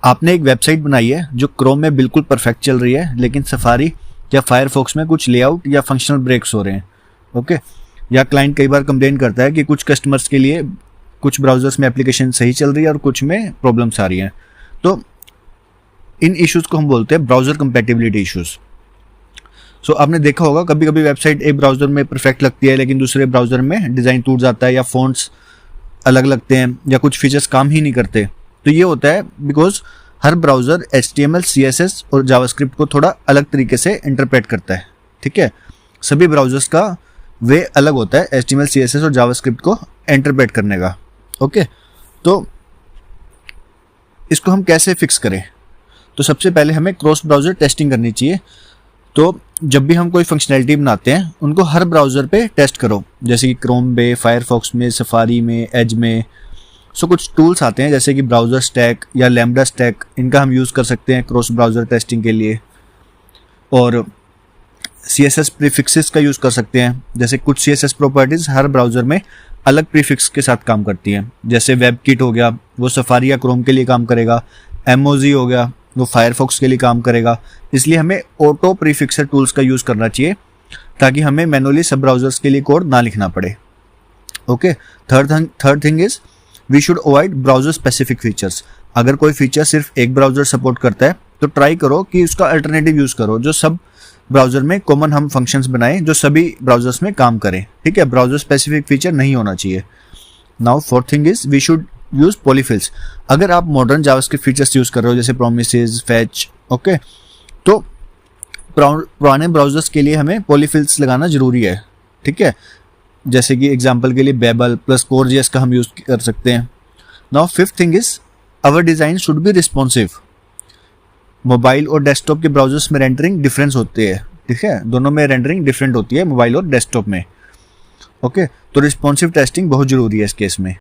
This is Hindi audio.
आपने एक वेबसाइट बनाई है जो क्रोम में बिल्कुल परफेक्ट चल रही है, लेकिन सफारी या फायरफॉक्स में कुछ लेआउट या फंक्शनल ब्रेक्स हो रहे हैं। ओके, या क्लाइंट कई बार कंप्लेन करता है कि कुछ कस्टमर्स के लिए कुछ ब्राउजर्स में एप्लीकेशन सही चल रही है और कुछ में प्रॉब्लम्स आ रही हैं। तो इन इश्यूज को हम बोलते हैं ब्राउजर कंपैटिबिलिटी इश्यूज। सो आपने देखा होगा कभी कभी वेबसाइट एक ब्राउजर में परफेक्ट लगती है लेकिन दूसरे ब्राउजर में डिज़ाइन टूट जाता है या फ़ॉन्ट्स अलग लगते हैं या कुछ फीचर्स काम ही नहीं करते। तो ये होता है because her browser HTML, CSS और जावास्क्रिप्ट को थोड़ा अलग तरीके से इंटरप्रेट करता है। ठीक है, सभी ब्राउजर्स का वे अलग होता है HTML, CSS और जावास्क्रिप्ट को इंटरप्रेट करने का। ओके, तो इसको हम कैसे फिक्स करें? तो सबसे पहले हमें क्रॉस ब्राउज़र टेस्टिंग करनी चाहिए। तो जब भी हम कोई फंक्शनैलिटी बनाते हैं उनको हर ब्राउज़र पे टेस्ट करो, जैसे कि क्रोम में, फायरफॉक्स में, सफारी में, एज में। सो कुछ टूल्स आते हैं जैसे कि ब्राउज़र स्टैक या लैम्बडा स्टैक, इनका हम यूज़ कर सकते हैं क्रॉस ब्राउज़र टेस्टिंग के लिए। और CSS प्रीफिक्सेस का यूज़ कर सकते हैं, जैसे कुछ CSS प्रॉपर्टीज़ हर ब्राउज़र में अलग प्रीफिक्स के साथ काम करती हैं। जैसे वेबकिट हो गया, वो सफारी या क्रोम के लिए काम करेगा। एमओजी हो गया, वो फायरफॉक्स के लिए काम करेगा। इसलिए हमें ऑटो प्रीफिक्सर टूल्स का यूज़ करना चाहिए ताकि हमें मैनुअली सब ब्राउज़र्स के लिए कोड ना लिखना पड़े। Okay, third thing is we should avoid browser specific features. अगर कोई फीचर सिर्फ एक ब्राउज़र सपोर्ट करता है तो ट्राई करो कि उसका अल्टरनेटिव यूज़ करो, जो सब ब्राउज़र में कॉमन हम फंक्शंस बनाएं जो सभी ब्राउज़र्स में काम करें। ठीक है, ब्राउज़र स्पेसिफिक फीचर नहीं होना चाहिए। Now fourth thing is we should use polyfills. अगर आप मॉडर्न जावास्क्रिप्ट फीचर्स यूज़ कर रहे हो जैसे प्रोमिसेस, फैच, ओके, तो पुराने ब्राउज़र्स के लिए हमें पॉलीफिल्स लगाना ज़रूरी है। ठीक है, जैसे कि एग्जांपल के लिए बेबल प्लस कोर.js का हम यूज़ कर सकते हैं। Now fifth thing is our design should be responsive. Mobile और डेस्कटॉप के ब्राउज़र्स में रेंडरिंग डिफरेंस होती है। ठीक है, दोनों में रेंडरिंग डिफरेंट होती है, मोबाइल और डेस्कटॉप में। ओके, तो रिस्पॉन्सिव टेस्टिंग बहुत ज़रूरी है इस केस में।